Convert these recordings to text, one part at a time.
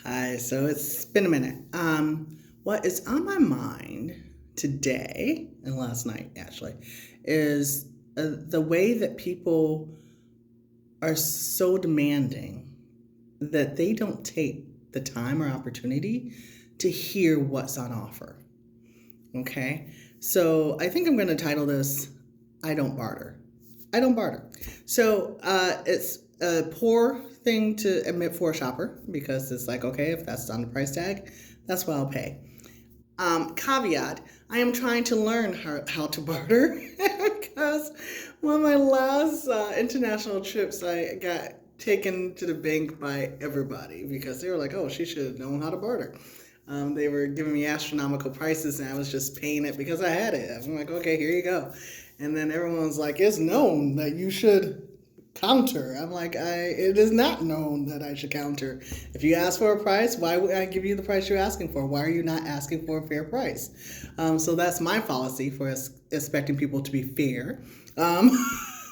Hi, so it's been a minute. What is on my mind today and last night actually is the way that people are so demanding that they don't take the time or opportunity to hear what's on offer. Okay, so I think I'm going to title this I Don't Barter. I don't barter. So it's a poor thing to admit for a shopper because it's like, okay, if that's on the price tag, that's what I'll pay. Caveat, I am trying to learn how to barter because one of my last international trips, I got taken to the bank by everybody because they were like, oh, she should have known how to barter. They were giving me astronomical prices and I was just paying it because I had it. I'm like, okay, here you go. And then everyone's like, it's known that you should counter. I'm like, it is not known that I should counter. If you ask for a price, why would I give you the price you're asking for? Why are you not asking for a fair price? So that's my policy for expecting people to be fair. Um,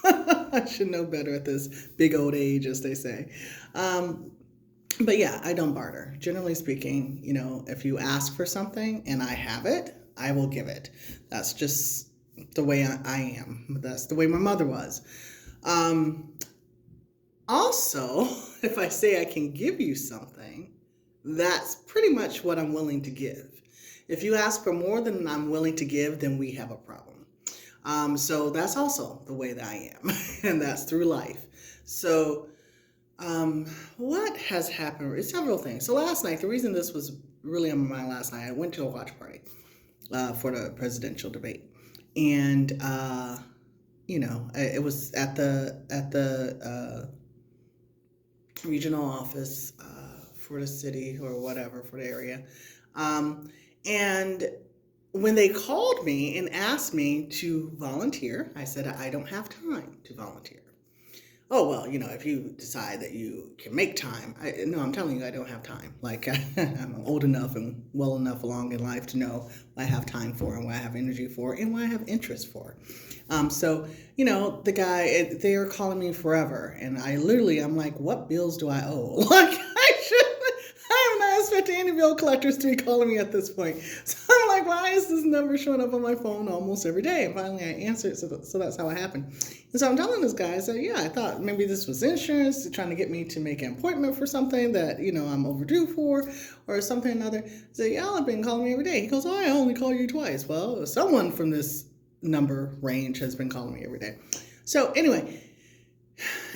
I should know better at this big old age, as they say. But yeah, I don't barter. Generally speaking, if you ask for something and I have it, I will give it. That's just the way I am. That's the way my mother was. Um, Also, if I say I can give you something, that's pretty much what I'm willing to give. If you ask for more than I'm willing to give, then we have a problem. So that's also the way that I am, and that's through life. So, what has happened? Several things. So last night, the reason this was really on my mind last night, I went to a watch party for the presidential debate, and it was at the regional office for the city or whatever for the area. And when they called me and asked me to volunteer, I said, I don't have time to volunteer. Oh, well, if you decide that you can make time, no, I'm telling you, I don't have time. Like, I'm old enough and well enough along in life to know what I have time for and what I have energy for and what I have interest for. So, the guy, they are calling me forever. And I'm like, what bills do I owe? Like, I'm not expecting any bill collectors to be calling me at this point. So I'm like, why is this number showing up on my phone almost every day? And finally I answered, so that's how it happened. And so I'm telling this guy, I said, yeah, I thought maybe this was insurance, trying to get me to make an appointment for something that, I'm overdue for or something or another. I said, yeah, I've been calling me every day. He goes, oh, I only call you twice. Well, someone from this number range has been calling me every day. So anyway,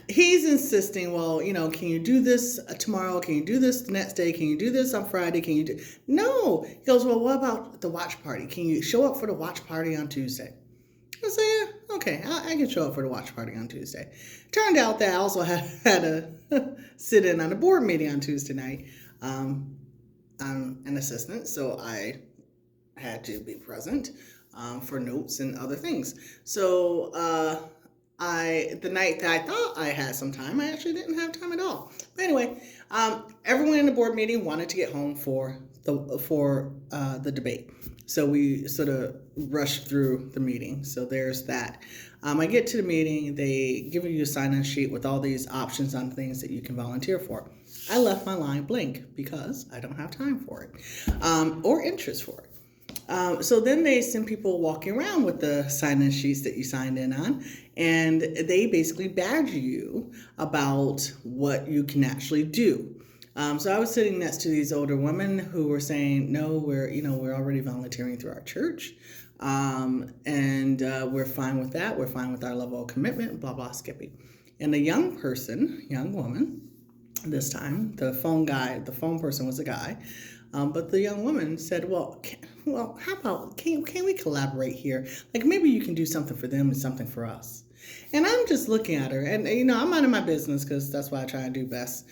he's insisting, well, can you do this tomorrow? Can you do this the next day? Can you do this on Friday? Can you do? No. He goes, well, what about the watch party? Can you show up for the watch party on Tuesday? I said, yeah, okay, I can show up for the watch party on Tuesday. Turned out that I also had to sit in on a board meeting on Tuesday night. I'm an assistant, so I had to be present for notes and other things. So the night that I thought I had some time, I actually didn't have time at all. But anyway, everyone in the board meeting wanted to get home for the debate. So we sort of rushed through the meeting. So there's that. I get to the meeting, they give you a sign-in sheet with all these options on things that you can volunteer for. I left my line blank because I don't have time for it or interest for it. So then they send people walking around with the sign-in sheets that you signed in on, and they basically badger you about what you can actually do. So I was sitting next to these older women who were saying, no, we're already volunteering through our church, and we're fine with that. We're fine with our level of commitment, blah, blah, skippy. And a young woman, this time, the phone person was a guy, but the young woman said, well, how about, can we collaborate here? Like, maybe you can do something for them and something for us. And I'm just looking at her, and I'm minding my business because that's what I try to do best.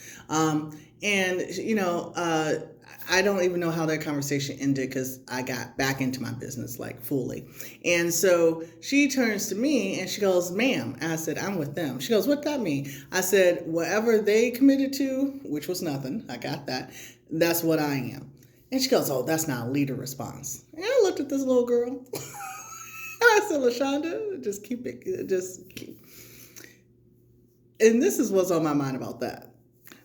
I don't even know how that conversation ended because I got back into my business like fully. And so she turns to me and she goes, ma'am. I said, I'm with them. She goes, what that mean? I said, whatever they committed to, which was nothing, I got that, that's what I am. And she goes, oh, that's not a leader response. And I looked at this little girl and I said, LaShonda, just keep. And this is what's on my mind about that.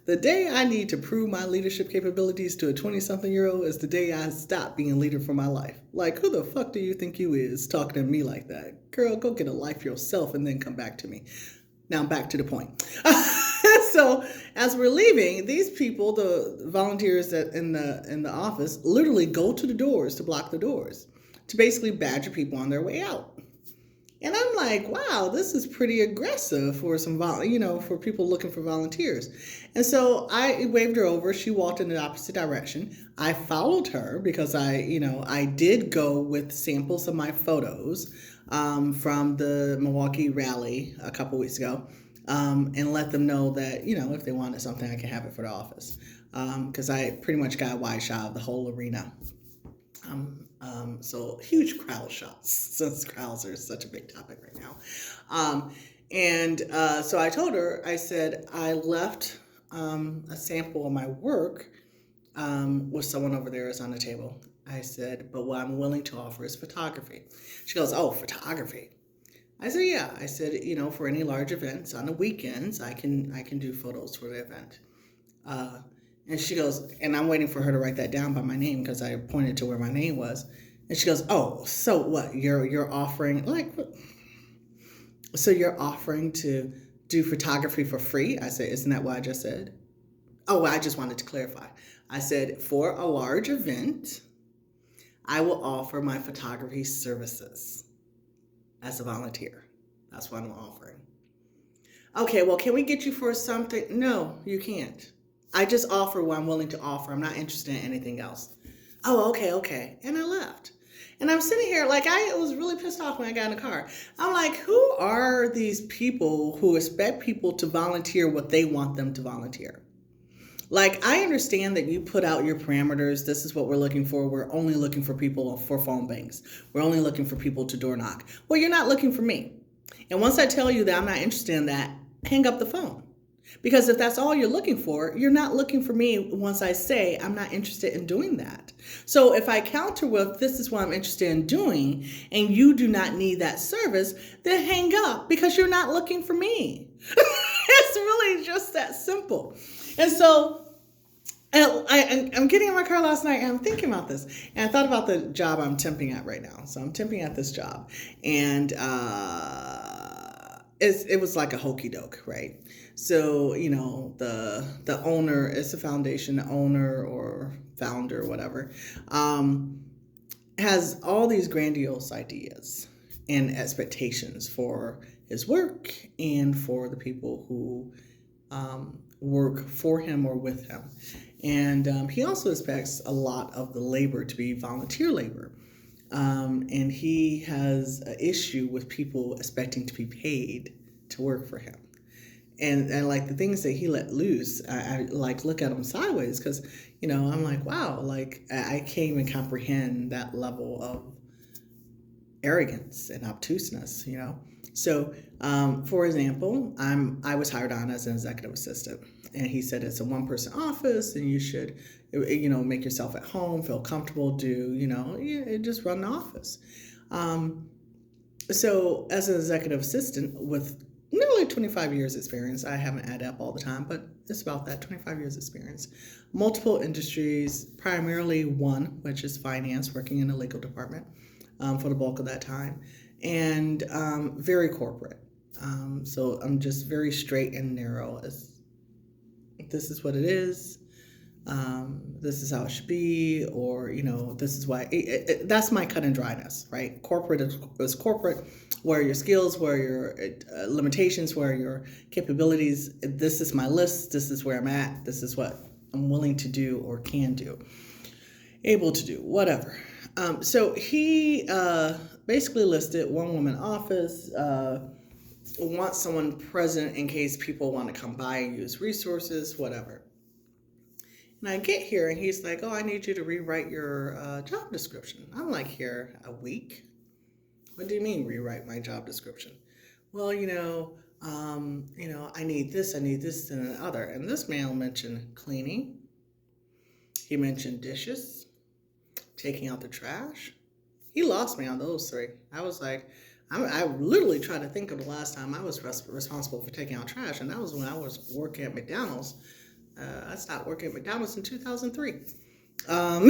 The day I need to prove my leadership capabilities to a 20-something-year-old is the day I stop being a leader for my life. Like, who the fuck do you think you is talking to me like that? Girl, go get a life yourself and then come back to me. Now back to the point. So as we're leaving, these people, the volunteers that in the office, literally go to the doors to block the doors, to basically badger people on their way out. And I'm like, wow, this is pretty aggressive for for people looking for volunteers. And so I waved her over. She walked in the opposite direction. I followed her because I did go with samples of my photos from the Milwaukee rally a couple weeks ago, and let them know that, if they wanted something, I can have it for the office. Because I pretty much got a wide shot of the whole arena. So huge crowd shots, since crowds are such a big topic right now. So I told her, I said, I left a sample of my work with someone over there is on the table. I said, but what I'm willing to offer is photography. She goes, oh, photography. I said, yeah. I said, for any large events on the weekends, I can do photos for the event. And she goes, and I'm waiting for her to write that down by my name because I pointed to where my name was. And she goes, oh, so what? You're offering, like, so you're offering to do photography for free? I said, isn't that what I just said? Oh, well, I just wanted to clarify. I said, for a large event, I will offer my photography services as a volunteer. That's what I'm offering. Okay, well, can we get you for something? No, you can't. I just offer what I'm willing to offer. I'm not interested in anything else. Oh, okay. And I left. And I'm sitting here like I was really pissed off when I got in the car. I'm like, who are these people who expect people to volunteer what they want them to volunteer? Like, I understand that you put out your parameters. This is what we're looking for. We're only looking for people for phone banks. We're only looking for people to door knock. Well, you're not looking for me. And once I tell you that I'm not interested in that, hang up the phone. Because if that's all you're looking for, you're not looking for me once I say I'm not interested in doing that. So if I counter with this is what I'm interested in doing and you do not need that service, then hang up because you're not looking for me. It's really just that simple. And so I'm getting in my car last night and I'm thinking about this. And I thought about the job I'm temping at right now. So I'm temping at this job. And it was like a hokey doke, right? So, the owner, it's a foundation, the owner or founder, whatever, has all these grandiose ideas and expectations for his work and for the people who work for him or with him. And he also expects a lot of the labor to be volunteer labor. And he has an issue with people expecting to be paid to work for him. And like the things that he let loose, I like look at him sideways because, I'm like, wow, like I can't even comprehend that level of arrogance and obtuseness, So, for example, I was hired on as an executive assistant, and he said it's a one-person office, and you should, make yourself at home, feel comfortable, just run the office. So, as an executive assistant with nearly 25 years experience, I haven't added up all the time, but it's about that 25 years experience. Multiple industries, primarily one, which is finance, working in the legal department for the bulk of that time, and very corporate. So I'm just very straight and narrow. This is what it is. This is how it should be, or, this is why. That's my cut and dryness, right? Corporate is corporate, where are your skills, where are your limitations, where are your capabilities. This is my list. This is where I'm at. This is what I'm willing to do or can do, able to do, whatever. So he basically listed one-woman office, wants someone present in case people want to come by and use resources, whatever. And I get here and he's like, oh, I need you to rewrite your job description. I'm like, here, a week? What do you mean rewrite my job description? Well, I need this, and the other. And this man mentioned cleaning. He mentioned dishes, taking out the trash. He lost me on those three. I was like, I literally tried to think of the last time I was responsible for taking out trash, and that was when I was working at McDonald's. I stopped working at McDonald's in 2003. Um,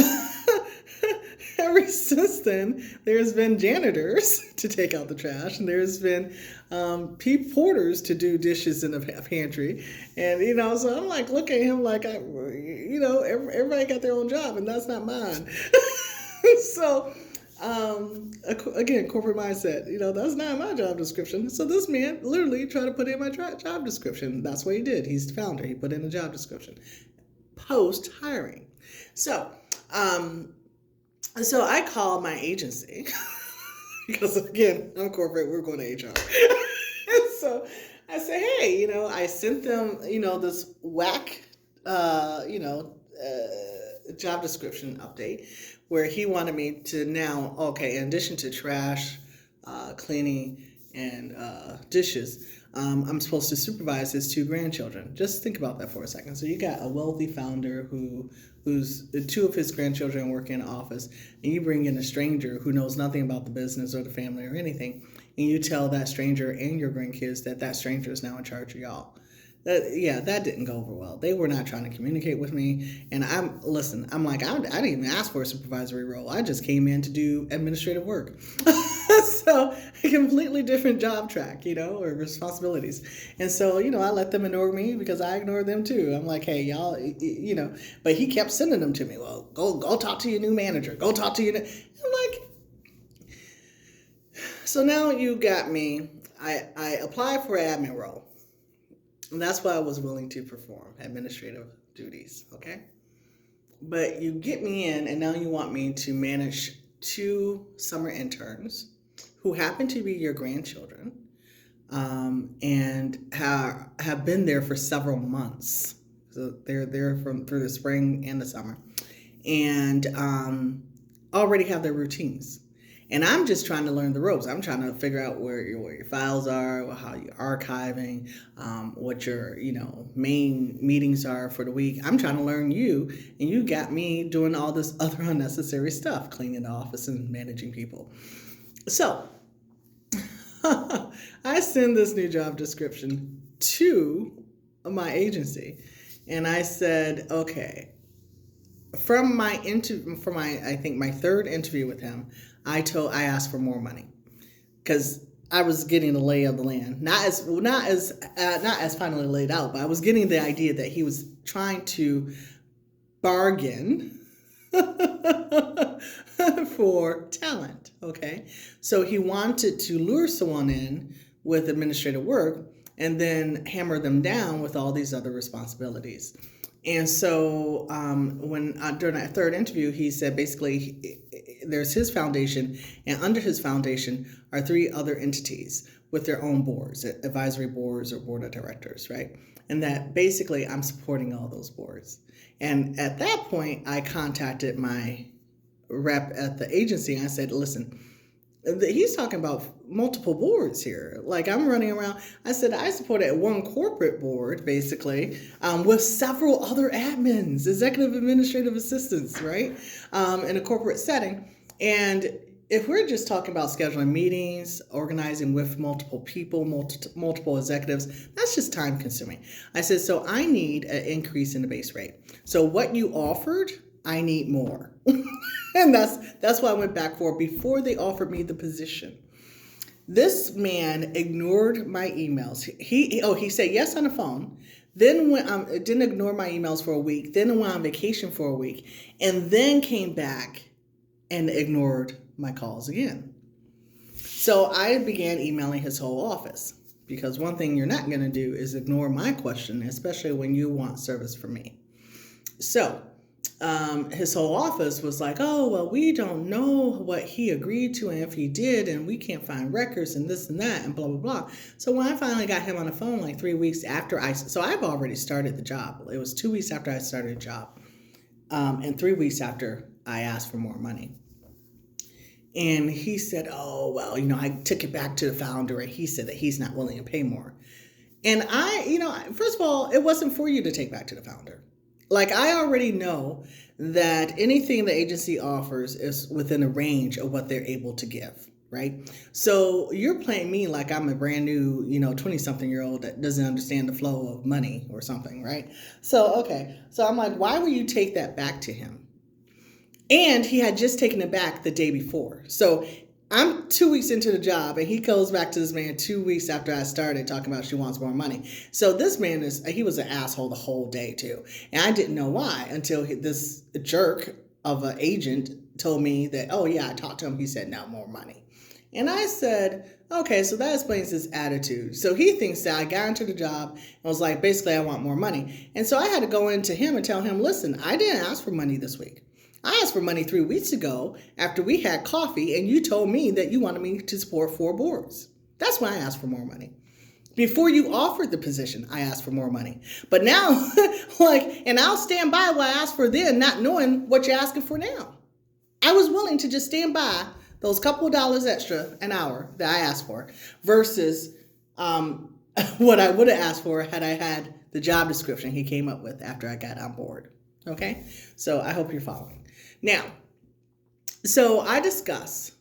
ever since then, there's been janitors to take out the trash, and there's been porters to do dishes in the pantry, and so I'm like, look at him like everybody got their own job, and that's not mine. So. Again, corporate mindset. That's not my job description. So this man literally tried to put in my job description. That's what he did. He's the founder. He put in a job description post hiring. So, so I called my agency because again, I'm corporate. We're going to HR. And so I said, hey, I sent them, this whack, job description update where he wanted me to now, okay, in addition to trash, cleaning, and dishes, I'm supposed to supervise his 2 grandchildren. Just think about that for a second. So you got a wealthy founder who's 2 of his grandchildren work in an office, and you bring in a stranger who knows nothing about the business or the family or anything, and you tell that stranger and your grandkids that stranger is now in charge of y'all. That didn't go over well. They were not trying to communicate with me. And I'm like, I didn't even ask for a supervisory role. I just came in to do administrative work. So a completely different job track, or responsibilities. And so, I let them ignore me because I ignored them too. I'm like, hey, y'all, but he kept sending them to me. Well, go talk to your new manager. Go talk to your I'm like, so now you got me. I applied for an admin role. And that's why I was willing to perform administrative duties, okay? But you get me in, and now you want me to manage 2 summer interns who happen to be your grandchildren, and have been there for several months. So they're there through the spring and the summer, and already have their routines. And I'm just trying to learn the ropes. I'm trying to figure out where your files are, how you're archiving, what your main meetings are for the week. I'm trying to learn you, and you got me doing all this other unnecessary stuff, cleaning the office and managing people. So I send this new job description to my agency, and I said, okay. From my I think my 3rd interview with him, I asked for more money because I was getting the lay of the land, not as finally laid out, but I was getting the idea that he was trying to bargain for talent. Okay, so he wanted to lure someone in with administrative work and then hammer them down with all these other responsibilities. And so when during that 3rd interview, he said basically there's his foundation, and under his foundation are 3 other entities with their own boards, advisory boards or board of directors, right? And that basically I'm supporting all those boards. And at that point, I contacted my rep at the agency, and I said, listen, he's talking about multiple boards here. Like I'm running around. I said I supported 1 corporate board, basically, with several other admins, executive administrative assistants, right, in a corporate setting. And if we're just talking about scheduling meetings, organizing with multiple people, multiple executives, that's just time consuming. I said, so I need an increase in the base rate. So what you offered, I need more. And that's why I went back for before they offered me the position. This man ignored my emails. He said yes on the phone, then didn't ignore my emails for a week, then went on vacation for a week, and then came back and ignored my calls again. So I began emailing his whole office, because one thing you're not going to do is ignore my question, especially when you want service from me. So his whole office was like, oh, well, we don't know what he agreed to and if he did, and we can't find records and this and that and blah, blah, blah. So when I finally got him on the phone, like 3 weeks after so I've already started the job. It was 2 weeks after I started the job, and 3 weeks after I asked for more money. And he said, oh, well, I took it back to the founder, and he said that he's not willing to pay more. And first of all, it wasn't for you to take back to the founder. Like, I already know that anything the agency offers is within a range of what they're able to give, right? So you're playing me like I'm a brand new, 20-something-year-old that doesn't understand the flow of money or something, right? So, okay. So I'm like, why would you take that back to him? And he had just taken it back the day before. So I'm 2 weeks into the job, and he goes back to this man 2 weeks after I started talking about she wants more money. So this man he was an asshole the whole day too. And I didn't know why until this jerk of an agent told me that, oh yeah, I talked to him. He said, no, more money. And I said, okay, so that explains his attitude. So he thinks that I got into the job and was like, basically, I want more money. And so I had to go into him and tell him, listen, I didn't ask for money this week. I asked for money 3 weeks ago after we had coffee, and you told me that you wanted me to support 4 boards. That's when I asked for more money. Before you offered the position, I asked for more money. But now, and I'll stand by what I asked for then, not knowing what you're asking for now. I was willing to just stand by those couple of dollars extra an hour that I asked for versus what I would have asked for had I had the job description he came up with after I got on board. Okay? So I hope you're following. Now, so I discuss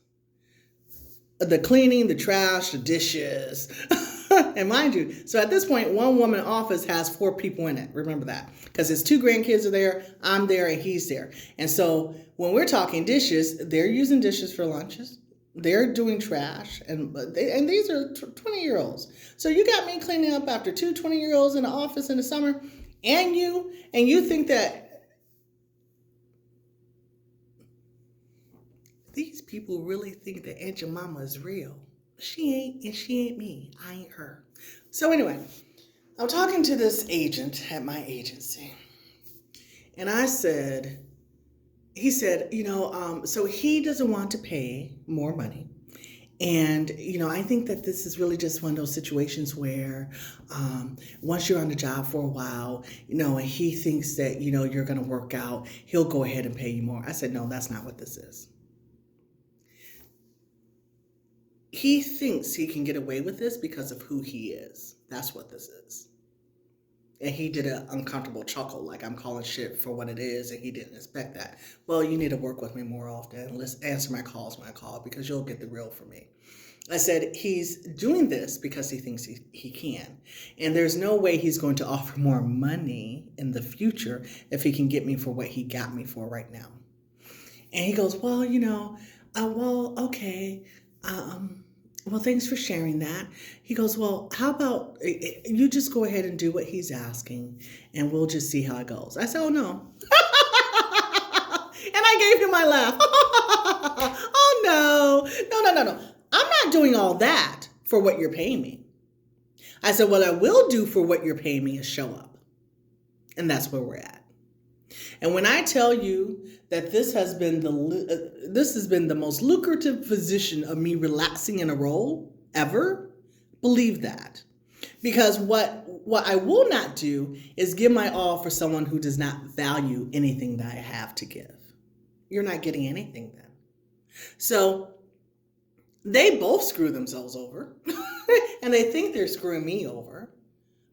the cleaning, the trash, the dishes. And mind you, so at this point, one woman office has 4 people in it. Remember that. Because his 2 grandkids are there, I'm there, and he's there. And so when we're talking dishes, they're using dishes for lunches. They're doing trash. And these are 20-year-olds. So you got me cleaning up after 2 20-year-olds in the office in the summer. And you think that these people really think that Aunt Jemima is real. She ain't, and she ain't me. I ain't her. So anyway, I'm talking to this agent at my agency. And he said, so he doesn't want to pay more money. And, I think that this is really just one of those situations where once you're on the job for a while, and he thinks that, you're going to work out, he'll go ahead and pay you more. I said, no, that's not what this is. He thinks he can get away with this because of who he is. That's what this is. And he did an uncomfortable chuckle, like I'm calling shit for what it is, and he didn't expect that. Well, you need to work with me more often. Let's answer my calls when I call, because you'll get the real from me. I said, he's doing this because he thinks he can. And there's no way he's going to offer more money in the future if he can get me for what he got me for right now. And he goes, well, okay. Well, thanks for sharing that. He goes, well, how about you just go ahead and do what he's asking, and we'll just see how it goes. I said, oh, no. And I gave him my laugh. Oh, no. I'm not doing all that for what you're paying me. I said, what I will do for what you're paying me is show up. And that's where we're at. And when I tell you that this has been the most lucrative position of me relaxing in a role ever, believe that. Because what I will not do is give my all for someone who does not value anything that I have to give. You're not getting anything then. So they both screw themselves over and they think they're screwing me over.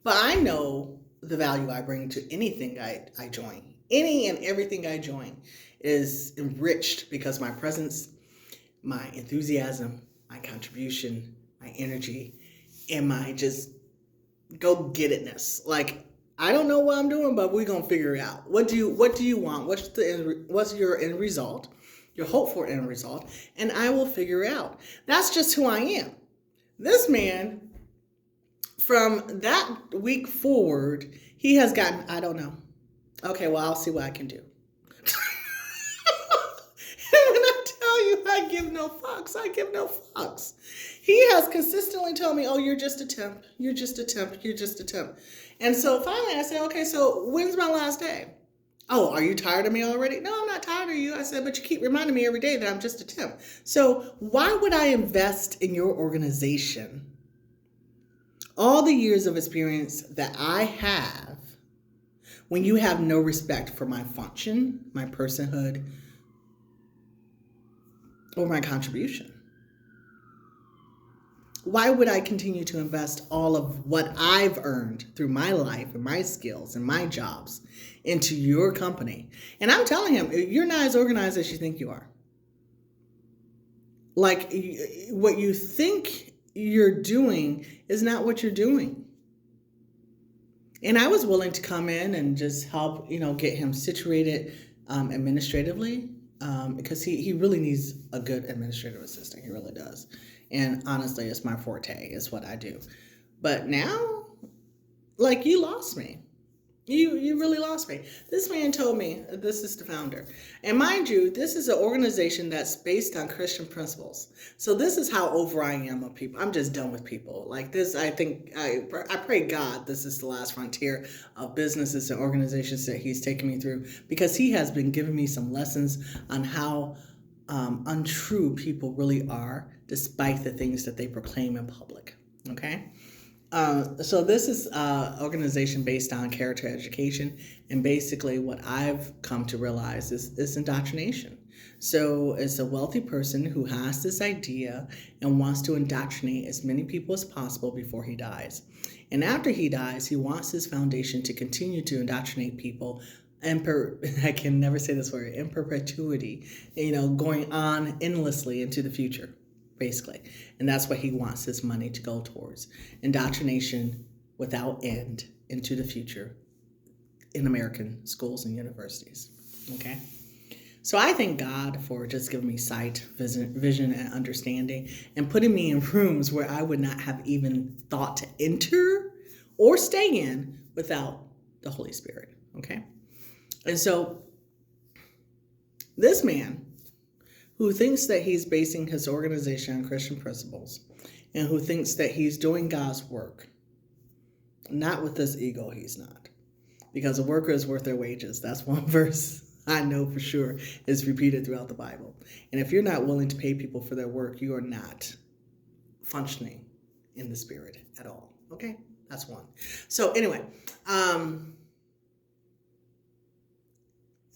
But I know the value I bring to anything I join. Any and everything I join is enriched because my presence, my enthusiasm, my contribution, my energy, and my just go-get-itness. Like, I don't know what I'm doing, but we're going to figure it out. What do you want? What's your end result? Your hope for end result? And I will figure it out. That's just who I am. This man, from that week forward, he has gotten, I don't know. Okay, well, I'll see what I can do. And when I tell you I give no fucks, I give no fucks. He has consistently told me, oh, you're just a temp. You're just a temp. You're just a temp. And so finally I said, okay, so when's my last day? Oh, are you tired of me already? No, I'm not tired of you. I said, but you keep reminding me every day that I'm just a temp. So why would I invest in your organization all the years of experience that I have when you have no respect for my function, my personhood, or my contribution? Why would I continue to invest all of what I've earned through my life and my skills and my jobs into your company? And I'm telling him, you're not as organized as you think you are. Like what you think you're doing is not what you're doing. And I was willing to come in and just help, get him situated administratively, because he really needs a good administrative assistant. He really does. And honestly, it's my forte. It's what I do. But now, like, you lost me. You really lost me. This man told me, this is the founder. And mind you, this is an organization that's based on Christian principles. So this is how over I am of people. I'm just done with people. Like this, I pray God this is the last frontier of businesses and organizations that he's taken me through, because he has been giving me some lessons on how untrue people really are, despite the things that they proclaim in public. Okay? So this is an organization based on character education, and basically what I've come to realize is indoctrination. So it's a wealthy person who has this idea and wants to indoctrinate as many people as possible before he dies. And after he dies, he wants his foundation to continue to indoctrinate people I can never say this word, in perpetuity, going on endlessly into the future. Basically. And that's what he wants his money to go towards. Indoctrination without end into the future in American schools and universities. Okay? So I thank God for just giving me sight, vision, and understanding, and putting me in rooms where I would not have even thought to enter or stay in without the Holy Spirit. Okay? And so this man, who thinks that he's basing his organization on Christian principles, and who thinks that he's doing God's work, not with this ego, he's not. Because a worker is worth their wages. That's one verse I know for sure is repeated throughout the Bible. And if you're not willing to pay people for their work, you are not functioning in the Spirit at all. Okay? That's one. So anyway,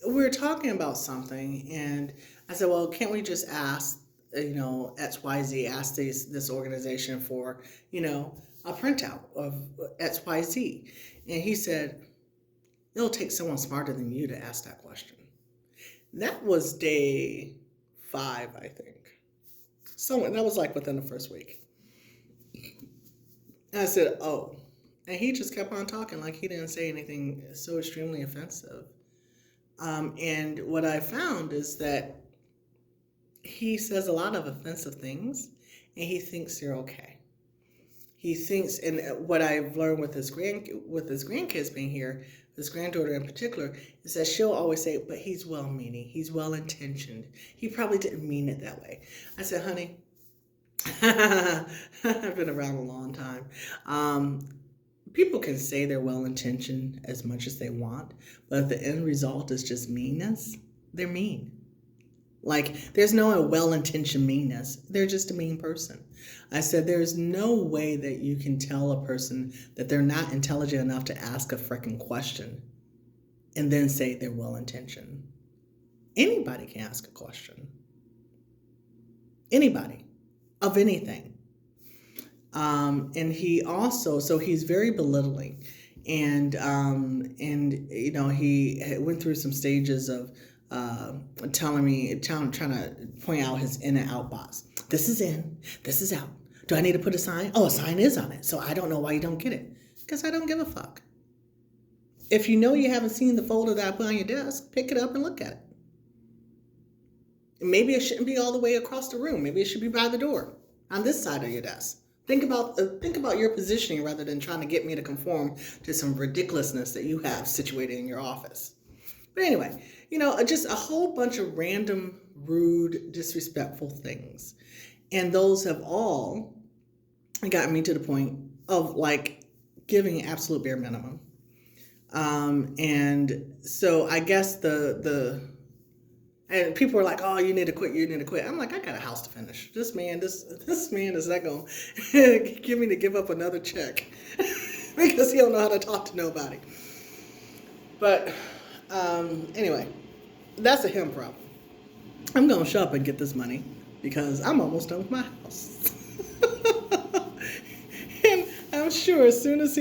we were talking about something, and I said, well, can't we just ask, XYZ, ask this organization for, a printout of XYZ? And he said, it'll take someone smarter than you to ask that question. That was day 5, I think. That was like within the first week. And I said, oh. And he just kept on talking like he didn't say anything so extremely offensive. And what I found is that he says a lot of offensive things, and he thinks they're okay. He thinks, and what I've learned with his grandkids being here, his granddaughter in particular, is that she'll always say, but he's well-meaning, he's well-intentioned. He probably didn't mean it that way. I said, honey, I've been around a long time. People can say they're well-intentioned as much as they want, but if the end result is just meanness, they're mean. Like, there's no well-intentioned meanness. They're just a mean person. I said, there's no way that you can tell a person that they're not intelligent enough to ask a freaking question and then say they're well-intentioned. Anybody can ask a question. Anybody. Of anything. And he also, so he's very belittling, and he went through some stages of trying to point out his in and out box. This is in, this is out. Do I need to put a sign? Oh, a sign is on it, so I don't know why you don't get it. Because I don't give a fuck. If you haven't seen the folder that I put on your desk, pick it up and look at it. Maybe it shouldn't be all the way across the room. Maybe it should be by the door on this side of your desk. Think about your positioning rather than trying to get me to conform to some ridiculousness that you have situated in your office. But anyway, just a whole bunch of random, rude, disrespectful things. And those have all gotten me to the point of like giving absolute bare minimum. And so I guess and people were like, oh, you need to quit. I'm like, I got a house to finish. This man is not going to give me to give up another check because he don't know how to talk to nobody. But anyway, that's a him problem. I'm going to shut up and get this money because I'm almost done with my house. And I'm I'm sure as soon as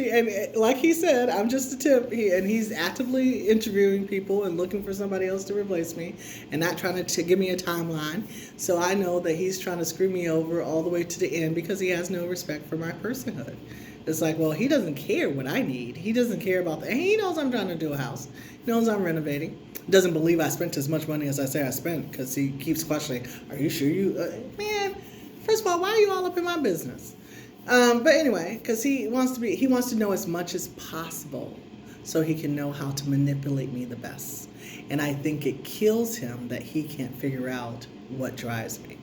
like he said, I'm just a tip. And he's actively interviewing people and looking for somebody else to replace me and not trying to give me a timeline. So I know that he's trying to screw me over all the way to the end because he has no respect for my personhood. It's like, well, he doesn't care what I need. He doesn't care about that. He knows I'm trying to do a house. He knows I'm renovating. Doesn't believe I spent as much money as I say I spent because he keeps questioning, are you sure you... man, first of all, why are you all up in my business? But anyway, because he wants to know as much as possible so he can know how to manipulate me the best. And I think it kills him that he can't figure out what drives me.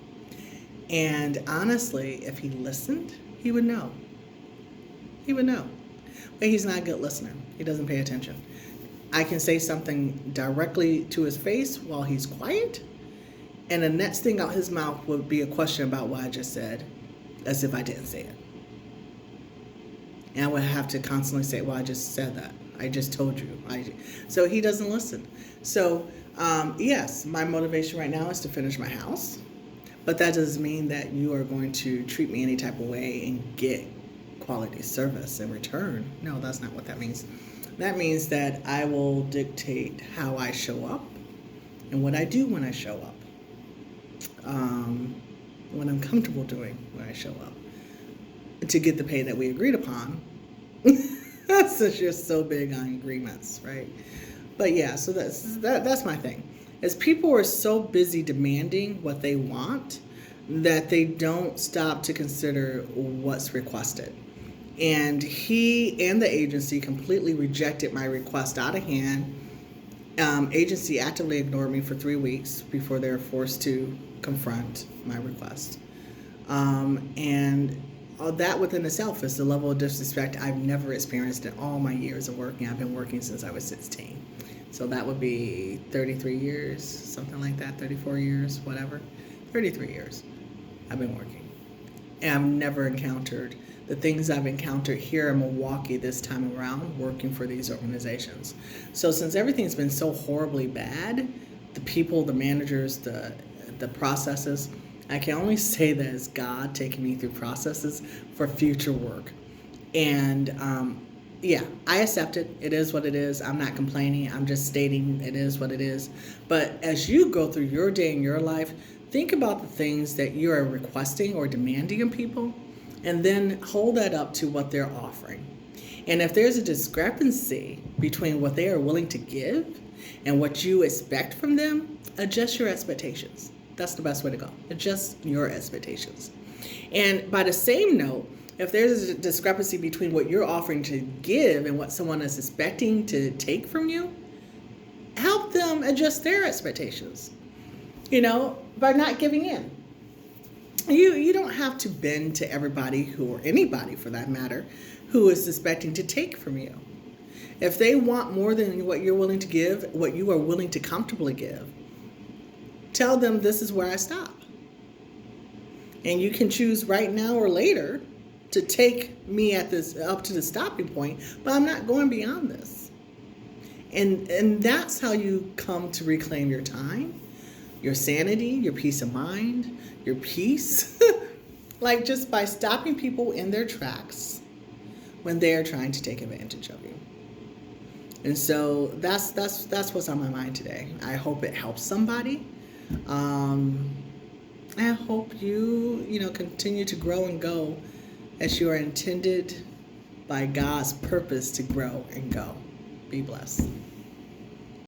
And honestly, if he listened, he would know. He would know. But he's not a good listener. He doesn't pay attention. I can say something directly to his face while he's quiet, and the next thing out his mouth would be a question about what I just said, as if I didn't say it. And I would have to constantly say, well, I just said that. I just told you. So he doesn't listen. So, yes, my motivation right now is to finish my house. But that doesn't mean that you are going to treat me any type of way and get quality service in return. No, that's not what that means. That means that I will dictate how I show up and what I do when I show up. What I'm comfortable doing when I show up to get the pay that we agreed upon. Since you're so big on agreements, right? But yeah, so that's my thing. As people are so busy demanding what they want that they don't stop to consider what's requested. And he and the agency completely rejected my request out of hand. Agency actively ignored me for 3 weeks before they were forced to confront my request. And that within itself is the level of disrespect I've never experienced in all my years of working. I've been working since I was 16. So that would be 33 years, something like that, 34 years, whatever. 33 years I've been working. And I've never encountered the things I've encountered here in Milwaukee this time around working for these organizations. So since everything's been so horribly bad, the people, the managers, the processes, I can only say that it's God taking me through processes for future work. And yeah, I accept it. It is what it is. I'm not complaining. I'm just stating it is what it is. But as you go through your day in your life, think about the things that you are requesting or demanding of people, and then hold that up to what they're offering. And if there's a discrepancy between what they are willing to give and what you expect from them, adjust your expectations. That's the best way to go. Adjust your expectations. And by the same note, if there's a discrepancy between what you're offering to give and what someone is expecting to take from you, help them adjust their expectations, by not giving in. You don't have to bend to everybody or anybody for that matter who is expecting to take from you. If they want more than what you're willing to give, what you are willing to comfortably give, tell them this is where I stop. And you can choose right now or later to take me up to the stopping point, but I'm not going beyond this. And that's how you come to reclaim your time, your sanity, your peace of mind, your peace, like just by stopping people in their tracks when they're trying to take advantage of you. And so that's what's on my mind today. I hope it helps somebody. I hope you continue to grow and go as you are intended by God's purpose to grow and go. Be blessed.